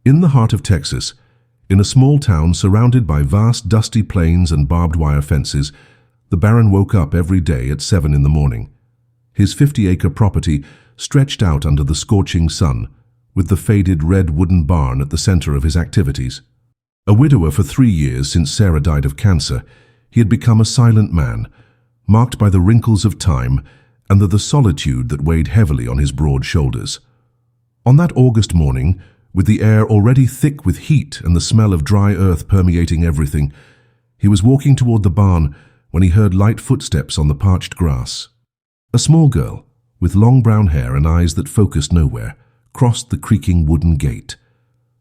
In the heart of Texas, in a small town surrounded by vast dusty plains and barbed wire fences, the Baron woke up every day at 7 in the morning. His 50-acre property stretched out under the scorching sun, with the faded red wooden barn at the center of his activities. A widower for 3 years since Sarah died of cancer, he had become a silent man, marked by the wrinkles of time and the solitude that weighed heavily on his broad shoulders. On that August morning, with the air already thick with heat and the smell of dry earth permeating everything, he was walking toward the barn when he heard light footsteps on the parched grass. A small girl, with long brown hair and eyes that focused nowhere, crossed the creaking wooden gate.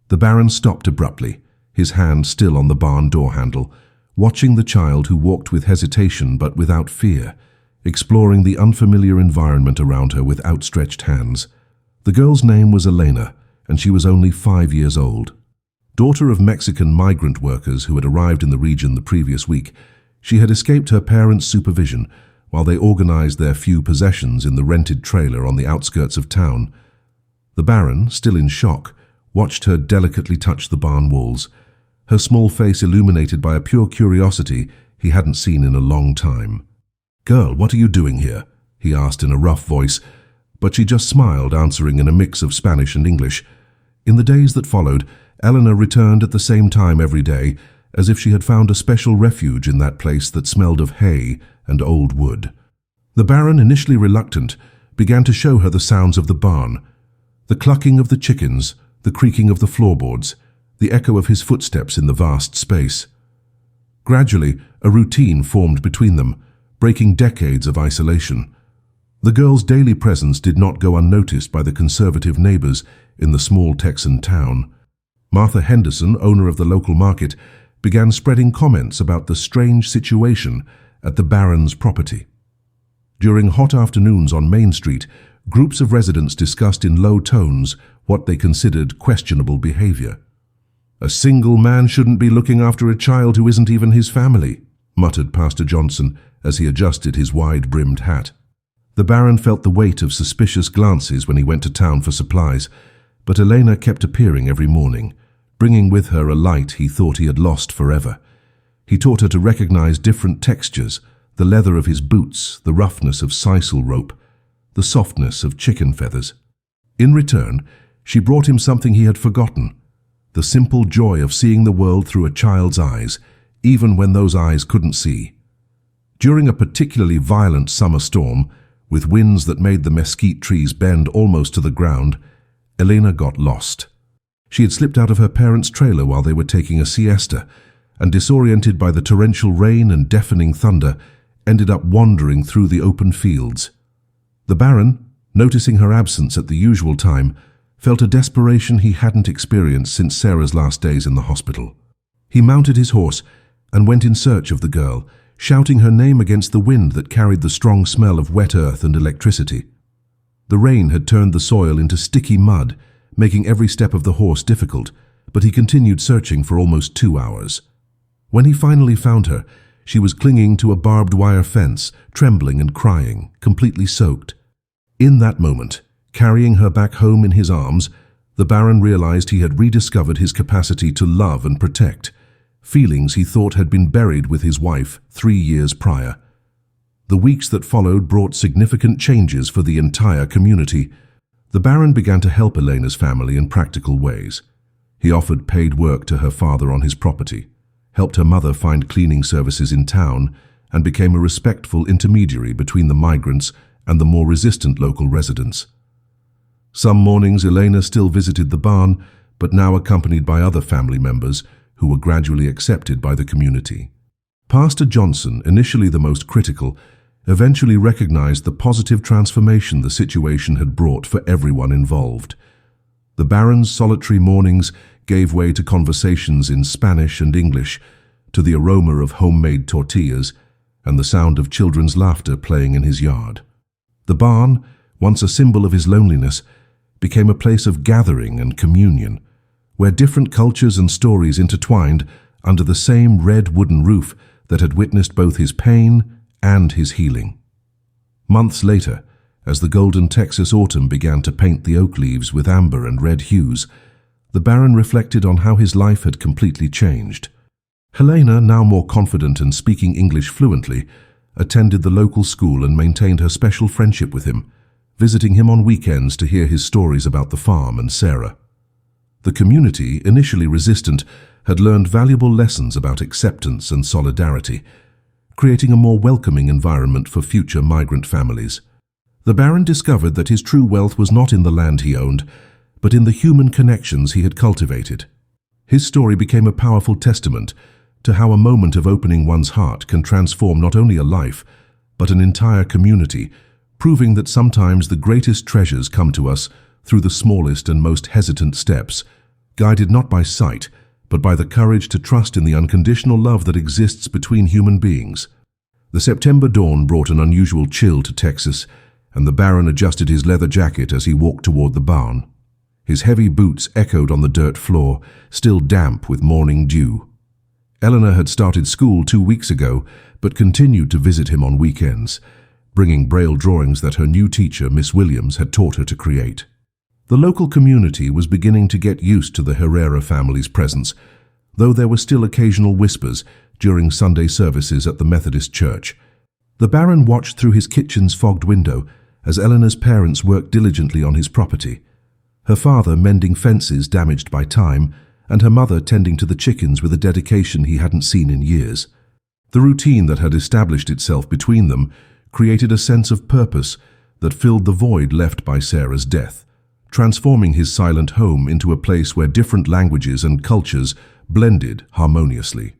The Baron stopped abruptly, his hand still on the barn door handle, watching the child who walked with hesitation but without fear, exploring the unfamiliar environment around her with outstretched hands. The girl's name was Elena, and she was only 5 years old. Daughter of Mexican migrant workers who had arrived in the region the previous week, she had escaped her parents' supervision while they organized their few possessions in the rented trailer on the outskirts of town. The Baron, still in shock, watched her delicately touch the barn walls, her small face illuminated by a pure curiosity he hadn't seen in a long time. "Girl, what are you doing here?" he asked in a rough voice, but she just smiled, answering in a mix of Spanish and English. In the days that followed, Eleanor returned at the same time every day, as if she had found a special refuge in that place that smelled of hay and old wood. The Baron, initially reluctant, began to show her the sounds of the barn, the clucking of the chickens, the creaking of the floorboards, the echo of his footsteps in the vast space. Gradually, a routine formed between them, breaking decades of isolation. The girl's daily presence did not go unnoticed by the conservative neighbors in the small Texan town. Martha Henderson, owner of the local market, began spreading comments about the strange situation at the Baron's property. During hot afternoons on Main Street, groups of residents discussed in low tones what they considered questionable behavior. "A single man shouldn't be looking after a child who isn't even his family," muttered Pastor Johnson as he adjusted his wide-brimmed hat. The Baron felt the weight of suspicious glances when he went to town for supplies, but Elena kept appearing every morning, bringing with her a light he thought he had lost forever. He taught her to recognize different textures, the leather of his boots, the roughness of sisal rope, the softness of chicken feathers. In return, she brought him something he had forgotten, the simple joy of seeing the world through a child's eyes, even when those eyes couldn't see. During a particularly violent summer storm, with winds that made the mesquite trees bend almost to the ground, Elena got lost. She had slipped out of her parents' trailer while they were taking a siesta, and disoriented by the torrential rain and deafening thunder, ended up wandering through the open fields. The Baron, noticing her absence at the usual time, felt a desperation he hadn't experienced since Sarah's last days in the hospital. He mounted his horse and went in search of the girl, shouting her name against the wind that carried the strong smell of wet earth and electricity. The rain had turned the soil into sticky mud, making every step of the horse difficult, but he continued searching for almost 2 hours. When he finally found her, she was clinging to a barbed wire fence, trembling and crying, completely soaked. In that moment, carrying her back home in his arms, the Baron realized he had rediscovered his capacity to love and protect, feelings he thought had been buried with his wife 3 years prior. The weeks that followed brought significant changes for the entire community. The Baron began to help Elena's family in practical ways. He offered paid work to her father on his property, helped her mother find cleaning services in town, and became a respectful intermediary between the migrants and the more resistant local residents. Some mornings Elena still visited the barn, but now accompanied by other family members who were gradually accepted by the community. Pastor Johnson, initially the most critical, eventually recognized the positive transformation the situation had brought for everyone involved. The Baron's solitary mornings gave way to conversations in Spanish and English, to the aroma of homemade tortillas and the sound of children's laughter playing in his yard. The barn, once a symbol of his loneliness, became a place of gathering and communion, where different cultures and stories intertwined under the same red wooden roof that had witnessed both his pain and his healing. Months later, as the golden Texas autumn began to paint the oak leaves with amber and red hues, The Baron reflected on how his life had completely changed. Helena, now more confident and speaking English fluently, attended the local school and maintained her special friendship with him, visiting him on weekends to hear his stories about the farm and Sarah. The community, initially resistant, had learned valuable lessons about acceptance and solidarity, creating a more welcoming environment for future migrant families. The Baron discovered that his true wealth was not in the land he owned, but in the human connections he had cultivated. His story became a powerful testament to how a moment of opening one's heart can transform not only a life, but an entire community, proving that sometimes the greatest treasures come to us through the smallest and most hesitant steps, guided not by sight, but by the courage to trust in the unconditional love that exists between human beings. The September dawn brought an unusual chill to Texas, and the Baron adjusted his leather jacket as he walked toward the barn. His heavy boots echoed on the dirt floor, still damp with morning dew. Eleanor had started school 2 weeks ago, but continued to visit him on weekends, bringing Braille drawings that her new teacher, Miss Williams, had taught her to create. The local community was beginning to get used to the Herrera family's presence, though there were still occasional whispers during Sunday services at the Methodist church. The Baron watched through his kitchen's fogged window as Eleanor's parents worked diligently on his property, her father mending fences damaged by time, and her mother tending to the chickens with a dedication he hadn't seen in years. The routine that had established itself between them created a sense of purpose that filled the void left by Sarah's death, transforming his silent home into a place where different languages and cultures blended harmoniously.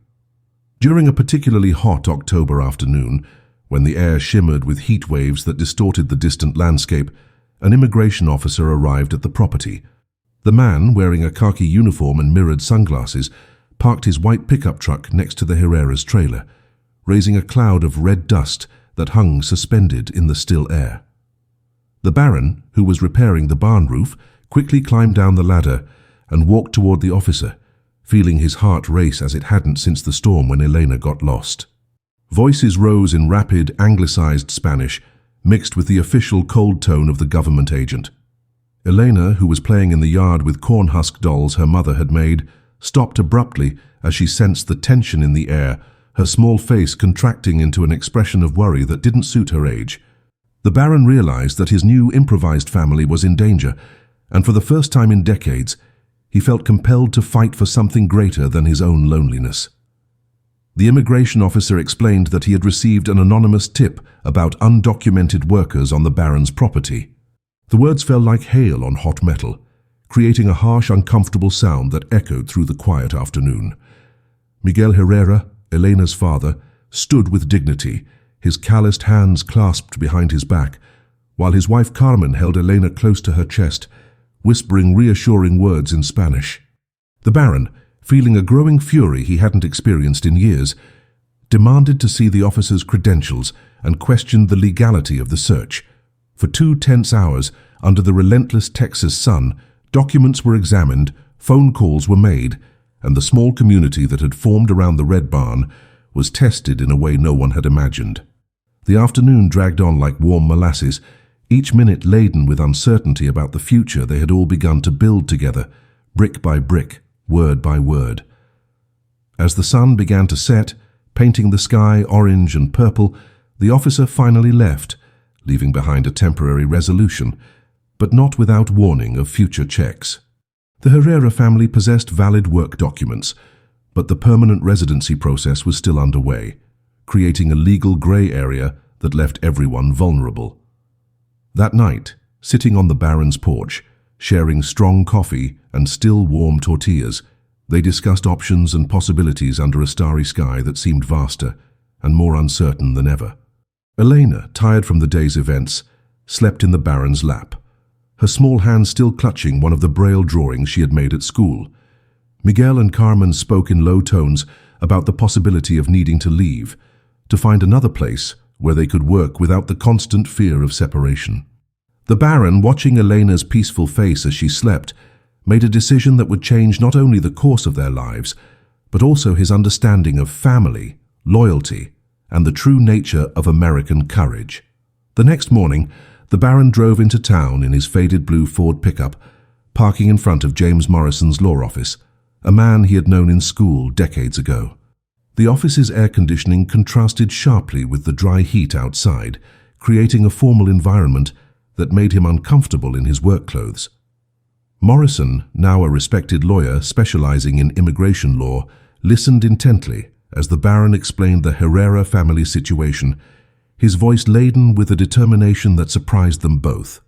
During a particularly hot October afternoon, when the air shimmered with heat waves that distorted the distant landscape, an immigration officer arrived at the property. The man, wearing a khaki uniform and mirrored sunglasses, parked his white pickup truck next to the Herrera's trailer, raising a cloud of red dust that hung suspended in the still air. The Baron, who was repairing the barn roof, quickly climbed down the ladder and walked toward the officer, feeling his heart race as it hadn't since the storm when Elena got lost. Voices rose in rapid, anglicized Spanish, mixed with the official cold tone of the government agent. Elena, who was playing in the yard with corn husk dolls her mother had made, stopped abruptly as she sensed the tension in the air, her small face contracting into an expression of worry that didn't suit her age. The Baron realized that his new improvised family was in danger, and for the first time in decades, he felt compelled to fight for something greater than his own loneliness. The immigration officer explained that he had received an anonymous tip about undocumented workers on the Baron's property. The words fell like hail on hot metal, creating a harsh, uncomfortable sound that echoed through the quiet afternoon. Miguel Herrera, Elena's father, stood with dignity, his calloused hands clasped behind his back, while his wife Carmen held Elena close to her chest, whispering reassuring words in Spanish. The Baron, feeling a growing fury he hadn't experienced in years, demanded to see the officer's credentials and questioned the legality of the search. For 2 tense hours, under the relentless Texas sun, documents were examined, phone calls were made, and the small community that had formed around the Red Barn was tested in a way no one had imagined. The afternoon dragged on like warm molasses, each minute laden with uncertainty about the future they had all begun to build together, brick by brick, word by word. As the sun began to set, painting the sky orange and purple, the officer finally left, leaving behind a temporary resolution, but not without warning of future checks. The Herrera family possessed valid work documents, but the permanent residency process was still underway, creating a legal gray area that left everyone vulnerable. That night, sitting on the Baron's porch, sharing strong coffee and still warm tortillas, they discussed options and possibilities under a starry sky that seemed vaster and more uncertain than ever. Elena, tired from the day's events, slept in the Baron's lap, her small hand still clutching one of the Braille drawings she had made at school. Miguel and Carmen spoke in low tones about the possibility of needing to leave, to find another place where they could work without the constant fear of separation. The Baron, watching Elena's peaceful face as she slept, made a decision that would change not only the course of their lives, but also his understanding of family, loyalty, and the true nature of American courage. The next morning, the Baron drove into town in his faded blue Ford pickup, parking in front of James Morrison's law office, a man he had known in school decades ago. The office's air conditioning contrasted sharply with the dry heat outside, creating a formal environment that made him uncomfortable in his work clothes. Morrison, now a respected lawyer specializing in immigration law, listened intently as the Baron explained the Herrera family situation, his voice laden with a determination that surprised them both.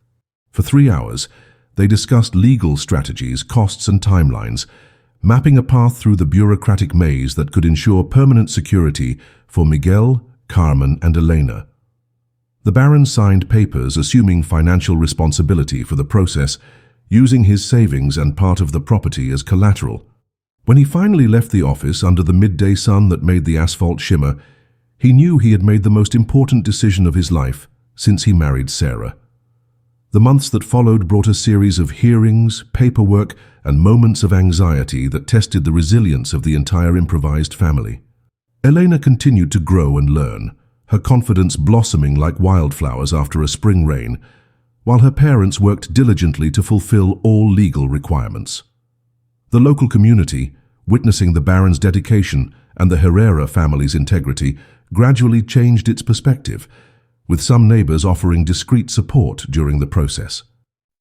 For 3 hours, they discussed legal strategies, costs and timelines, mapping a path through the bureaucratic maze that could ensure permanent security for Miguel, Carmen and Elena. The Baron signed papers assuming financial responsibility for the process, using his savings and part of the property as collateral. When he finally left the office under the midday sun that made the asphalt shimmer, he knew he had made the most important decision of his life since he married Sarah. The months that followed brought a series of hearings, paperwork, and moments of anxiety that tested the resilience of the entire improvised family. Elena continued to grow and learn, her confidence blossoming like wildflowers after a spring rain, while her parents worked diligently to fulfill all legal requirements. The local community, witnessing the Baron's dedication and the Herrera family's integrity, gradually changed its perspective, with some neighbors offering discreet support during the process.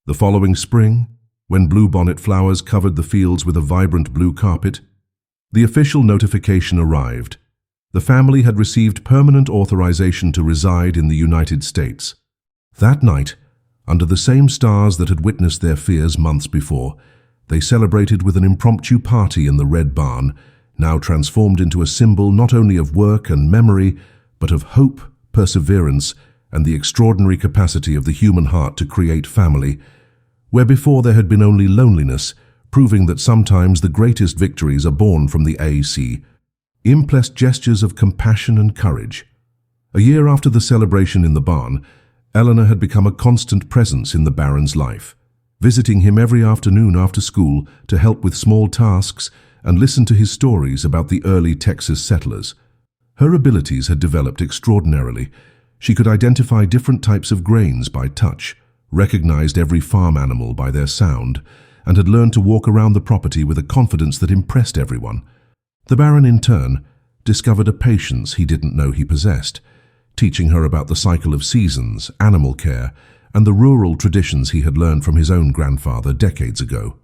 The following spring, when bluebonnet flowers covered the fields with a vibrant blue carpet, the official notification arrived. The family had received permanent authorization to reside in the United States. That night, under the same stars that had witnessed their fears months before, they celebrated with an impromptu party in the Red Barn, now transformed into a symbol not only of work and memory, but of hope, perseverance, and the extraordinary capacity of the human heart to create family, where before there had been only loneliness, proving that sometimes the greatest victories are born from the AEC. Impressed gestures of compassion and courage. A year after the celebration in the barn, Eleanor had become a constant presence in the Baron's life, visiting him every afternoon after school to help with small tasks and listen to his stories about the early Texas settlers. Her abilities had developed extraordinarily. She could identify different types of grains by touch, recognized every farm animal by their sound, and had learned to walk around the property with a confidence that impressed everyone. The Baron, in turn, discovered a patience he didn't know he possessed, teaching her about the cycle of seasons, animal care, and the rural traditions he had learned from his own grandfather decades ago.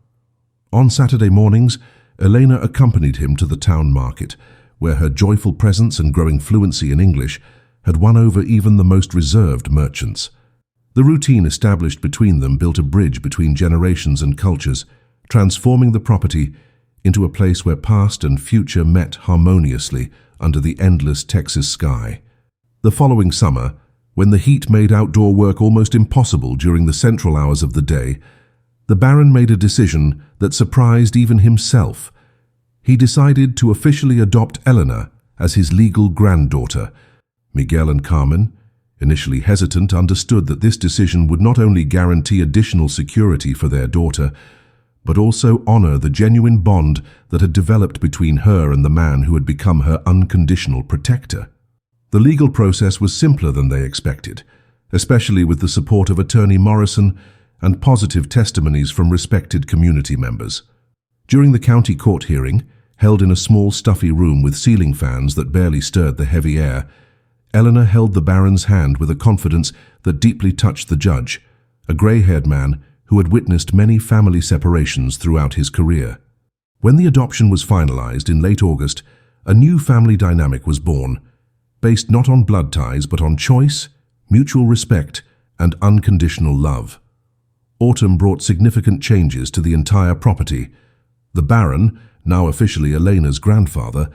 On Saturday mornings, Elena accompanied him to the town market, where her joyful presence and growing fluency in English had won over even the most reserved merchants. The routine established between them built a bridge between generations and cultures, transforming the property into a place where past and future met harmoniously under the endless Texas sky. The following summer, when the heat made outdoor work almost impossible during the central hours of the day, the Baron made a decision that surprised even himself. He decided to officially adopt Eleanor as his legal granddaughter. Miguel and Carmen, initially hesitant, understood that this decision would not only guarantee additional security for their daughter, but also honor the genuine bond that had developed between her and the man who had become her unconditional protector. The legal process was simpler than they expected, especially with the support of Attorney Morrison and positive testimonies from respected community members. During the county court hearing, held in a small stuffy room with ceiling fans that barely stirred the heavy air, Eleanor held the Baron's hand with a confidence that deeply touched the judge, a grey-haired man who had witnessed many family separations throughout his career. When the adoption was finalized in late August, a new family dynamic was born, based not on blood ties but on choice, mutual respect, and unconditional love. Autumn brought significant changes to the entire property. The Baron, now officially Elena's grandfather,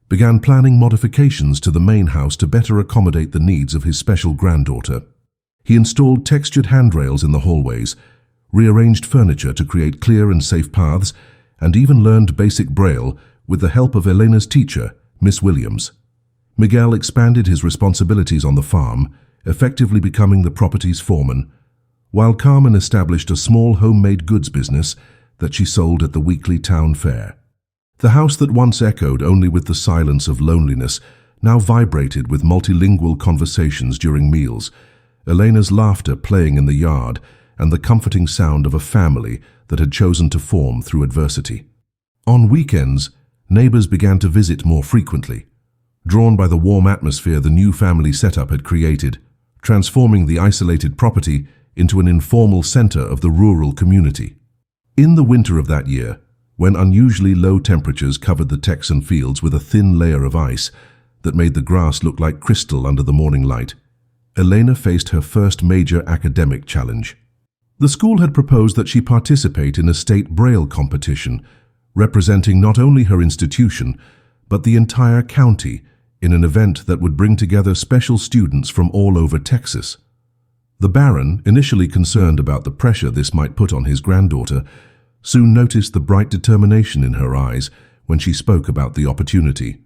began planning modifications to the main house to better accommodate the needs of his special granddaughter. He installed textured handrails in the hallways, rearranged furniture to create clear and safe paths, and even learned basic Braille with the help of Elena's teacher, Miss Williams. Miguel expanded his responsibilities on the farm, effectively becoming the property's foreman, while Carmen established a small homemade goods business that she sold at the weekly town fair. The house that once echoed only with the silence of loneliness now vibrated with multilingual conversations during meals, Elena's laughter playing in the yard, and the comforting sound of a family that had chosen to form through adversity. On weekends, neighbors began to visit more frequently, drawn by the warm atmosphere the new family setup had created, transforming the isolated property into an informal center of the rural community. In the winter of that year, when unusually low temperatures covered the Texan fields with a thin layer of ice that made the grass look like crystal under the morning light, Elena faced her first major academic challenge. The school had proposed that she participate in a state Braille competition, representing not only her institution, but the entire county in an event that would bring together special students from all over Texas. The Baron, initially concerned about the pressure this might put on his granddaughter, soon noticed the bright determination in her eyes when she spoke about the opportunity.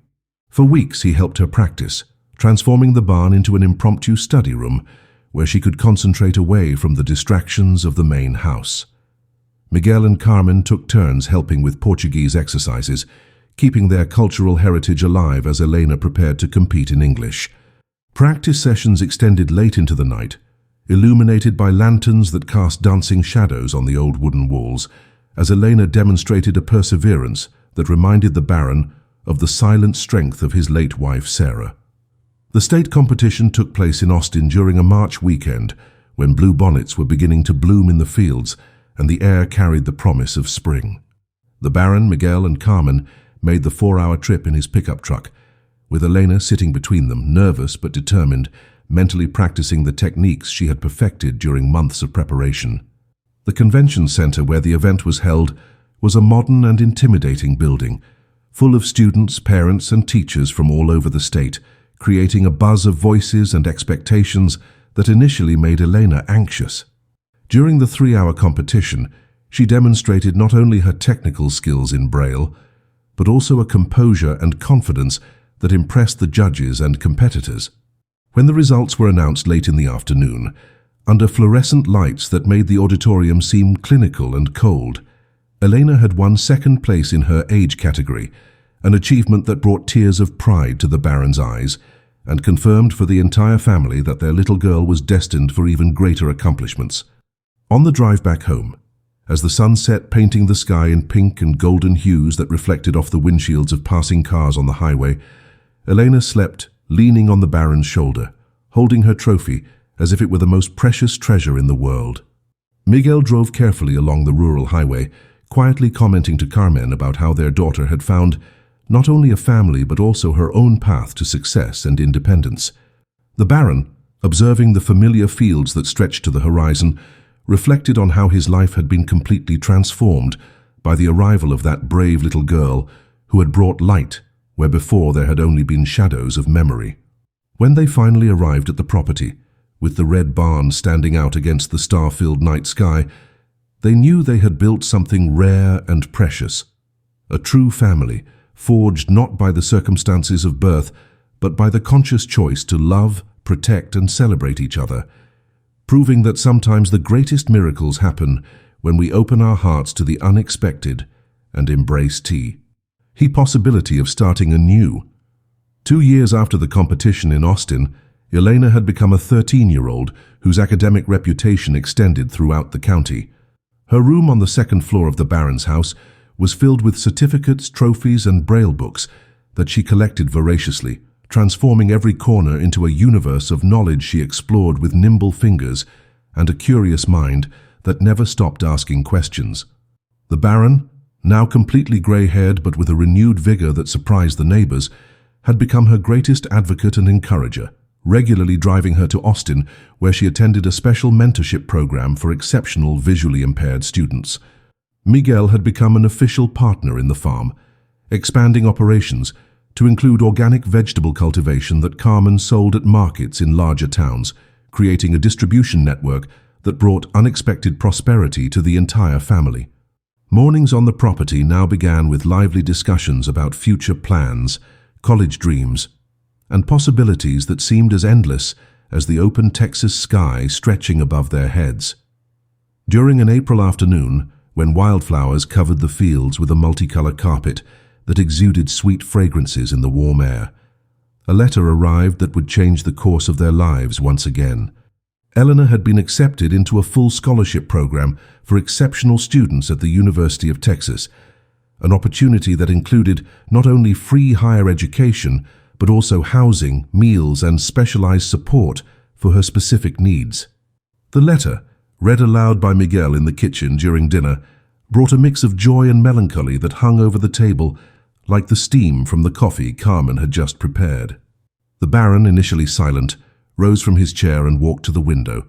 For weeks he helped her practice, transforming the barn into an impromptu study room where she could concentrate away from the distractions of the main house. Miguel and Carmen took turns helping with Portuguese exercises, keeping their cultural heritage alive as Elena prepared to compete in English. Practice sessions extended late into the night, illuminated by lanterns that cast dancing shadows on the old wooden walls, as Elena demonstrated a perseverance that reminded the Baron of the silent strength of his late wife Sarah. The state competition took place in Austin during a March weekend when bluebonnets were beginning to bloom in the fields and the air carried the promise of spring. The Baron, Miguel and Carmen made the 4-hour trip in his pickup truck, with Elena sitting between them, nervous but determined, mentally practicing the techniques she had perfected during months of preparation. The convention center where the event was held was a modern and intimidating building, full of students, parents and teachers from all over the state, creating a buzz of voices and expectations that initially made Elena anxious. During the 3-hour competition, she demonstrated not only her technical skills in Braille, but also a composure and confidence that impressed the judges and competitors. When the results were announced late in the afternoon, under fluorescent lights that made the auditorium seem clinical and cold, Elena had won second place in her age category, an achievement that brought tears of pride to the Baron's eyes and confirmed for the entire family that their little girl was destined for even greater accomplishments. On the drive back home, as the sun set painting the sky in pink and golden hues that reflected off the windshields of passing cars on the highway, Elena slept leaning on the Baron's shoulder, holding her trophy as if it were the most precious treasure in the world. Miguel drove carefully along the rural highway, quietly commenting to Carmen about how their daughter had found not only a family but also her own path to success and independence. The Baron, observing the familiar fields that stretched to the horizon, reflected on how his life had been completely transformed by the arrival of that brave little girl who had brought light where before there had only been shadows of memory. When they finally arrived at the property, with the red barn standing out against the star-filled night sky, they knew they had built something rare and precious, a true family, forged not by the circumstances of birth, but by the conscious choice to love, protect, and celebrate each other, proving that sometimes the greatest miracles happen when we open our hearts to the unexpected and embrace the possibility of starting anew. 2 years after the competition in Austin, Elena had become a 13-year-old whose academic reputation extended throughout the county. Her room on the second floor of the Baron's house was filled with certificates, trophies, and Braille books that she collected voraciously, transforming every corner into a universe of knowledge she explored with nimble fingers and a curious mind that never stopped asking questions. The Baron, now completely grey-haired but with a renewed vigor that surprised the neighbors, had become her greatest advocate and encourager, regularly driving her to Austin, where she attended a special mentorship program for exceptional visually impaired students. Miguel had become an official partner in the farm, expanding operations to include organic vegetable cultivation that Carmen sold at markets in larger towns, creating a distribution network that brought unexpected prosperity to the entire family. Mornings on the property now began with lively discussions about future plans, college dreams, and possibilities that seemed as endless as the open Texas sky stretching above their heads. During an April afternoon, when wildflowers covered the fields with a multicolored carpet that exuded sweet fragrances in the warm air, a letter arrived that would change the course of their lives once again. Elena had been accepted into a full scholarship program for exceptional students at the University of Texas, an opportunity that included not only free higher education, but also housing, meals, and specialized support for her specific needs. The letter, read aloud by Miguel in the kitchen during dinner, brought a mix of joy and melancholy that hung over the table like the steam from the coffee Carmen had just prepared. The Baron, initially silent, rose from his chair and walked to the window,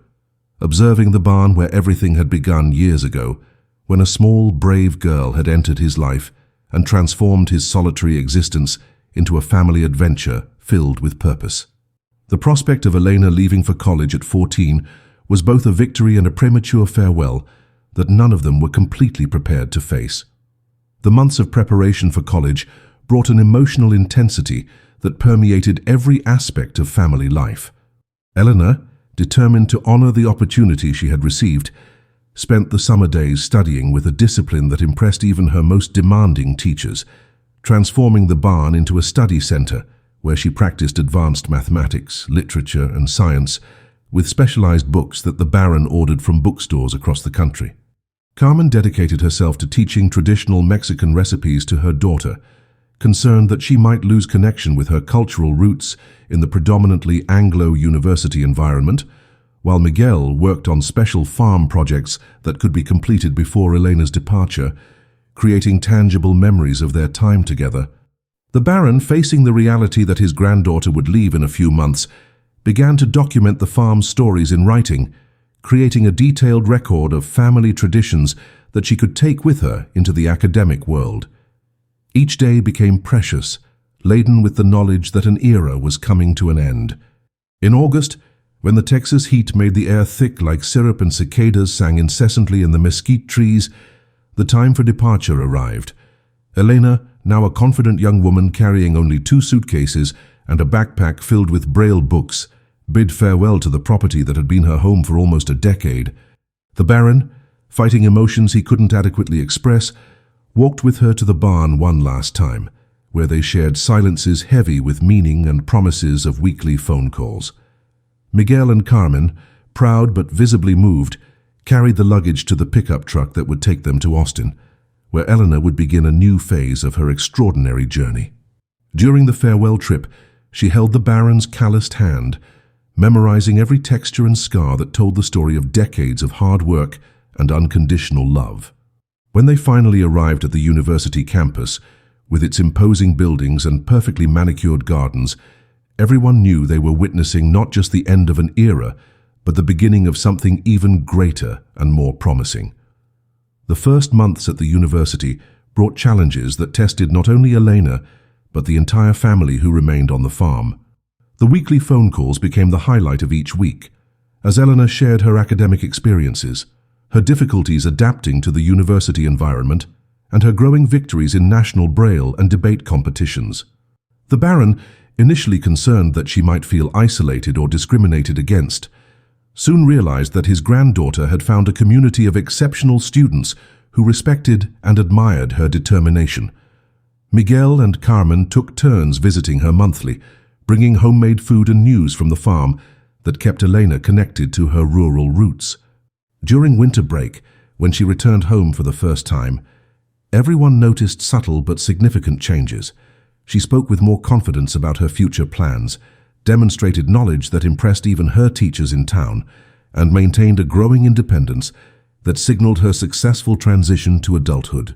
observing the barn where everything had begun years ago, when a small, brave girl had entered his life and transformed his solitary existence into a family adventure filled with purpose. The prospect of Elena leaving for college at 14 was both a victory and a premature farewell that none of them were completely prepared to face. The months of preparation for college brought an emotional intensity that permeated every aspect of family life. Elena, determined to honor the opportunity she had received, spent the summer days studying with a discipline that impressed even her most demanding teachers, transforming the barn into a study center where she practiced advanced mathematics, literature, and science with specialized books that the Baron ordered from bookstores across the country. Carmen dedicated herself to teaching traditional Mexican recipes to her daughter, concerned that she might lose connection with her cultural roots in the predominantly Anglo university environment, while Miguel worked on special farm projects that could be completed before Elena's departure, creating tangible memories of their time together. The Baron, facing the reality that his granddaughter would leave in a few months, began to document the farm's stories in writing, creating a detailed record of family traditions that she could take with her into the academic world. Each day became precious, laden with the knowledge that an era was coming to an end. In August, when the Texas heat made the air thick like syrup and cicadas sang incessantly in the mesquite trees, the time for departure arrived. Elena, now a confident young woman carrying only 2 suitcases and a backpack filled with Braille books, bid farewell to the property that had been her home for almost a decade. The Baron, fighting emotions he couldn't adequately express, walked with her to the barn one last time, where they shared silences heavy with meaning and promises of weekly phone calls. Miguel and Carmen, proud but visibly moved, carried the luggage to the pickup truck that would take them to Austin, where Elena would begin a new phase of her extraordinary journey. During the farewell trip, she held the Baron's calloused hand, memorizing every texture and scar that told the story of decades of hard work and unconditional love. When they finally arrived at the university campus, with its imposing buildings and perfectly manicured gardens, everyone knew they were witnessing not just the end of an era, but the beginning of something even greater and more promising. The first months at the university brought challenges that tested not only Elena, but the entire family who remained on the farm. The weekly phone calls became the highlight of each week, as Elena shared her academic experiences, her difficulties adapting to the university environment, and her growing victories in national Braille and debate competitions. The Baron, initially concerned that she might feel isolated or discriminated against, soon realized that his granddaughter had found a community of exceptional students who respected and admired her determination. Miguel and Carmen took turns visiting her monthly, bringing homemade food and news from the farm that kept Elena connected to her rural roots. During winter break, when she returned home for the first time, everyone noticed subtle but significant changes. She spoke with more confidence about her future plans, demonstrated knowledge that impressed even her teachers in town, and maintained a growing independence that signaled her successful transition to adulthood.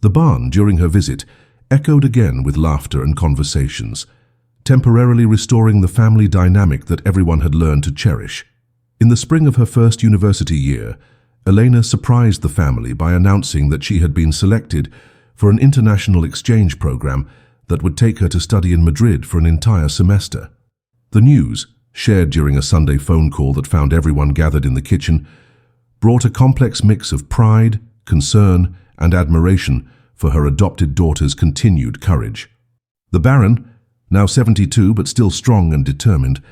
The barn, during her visit, echoed again with laughter and conversations, temporarily restoring the family dynamic that everyone had learned to cherish. In the spring of her first university year, Elena surprised the family by announcing that she had been selected for an international exchange program that would take her to study in Madrid for an entire semester. The news, shared during a Sunday phone call that found everyone gathered in the kitchen, brought a complex mix of pride, concern, and admiration for her adopted daughter's continued courage. The Baron, now 72 but still strong and determined,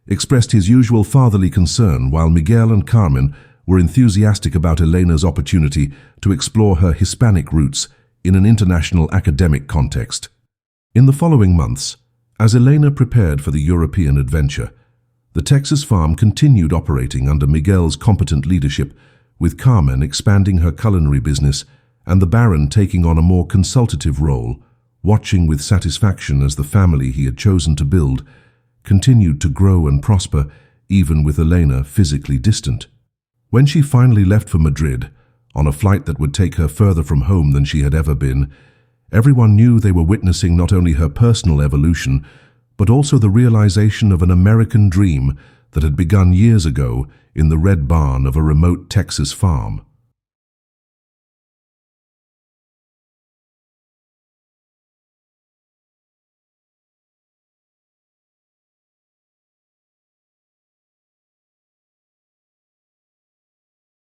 expressed his usual fatherly concern, while Miguel and Carmen were enthusiastic about Elena's opportunity to explore her Hispanic roots in an international academic context. In the following months, as Elena prepared for the European adventure, The Texas farm continued operating under Miguel's competent leadership, with Carmen expanding her culinary business and the Baron taking on a more consultative role, watching with satisfaction as the family he had chosen to build continued to grow and prosper, even with Elena physically distant. When she finally left for Madrid, on a flight that would take her further from home than she had ever been, everyone knew they were witnessing not only her personal evolution, but also the realization of an American dream that had begun years ago in the red barn of a remote Texas farm.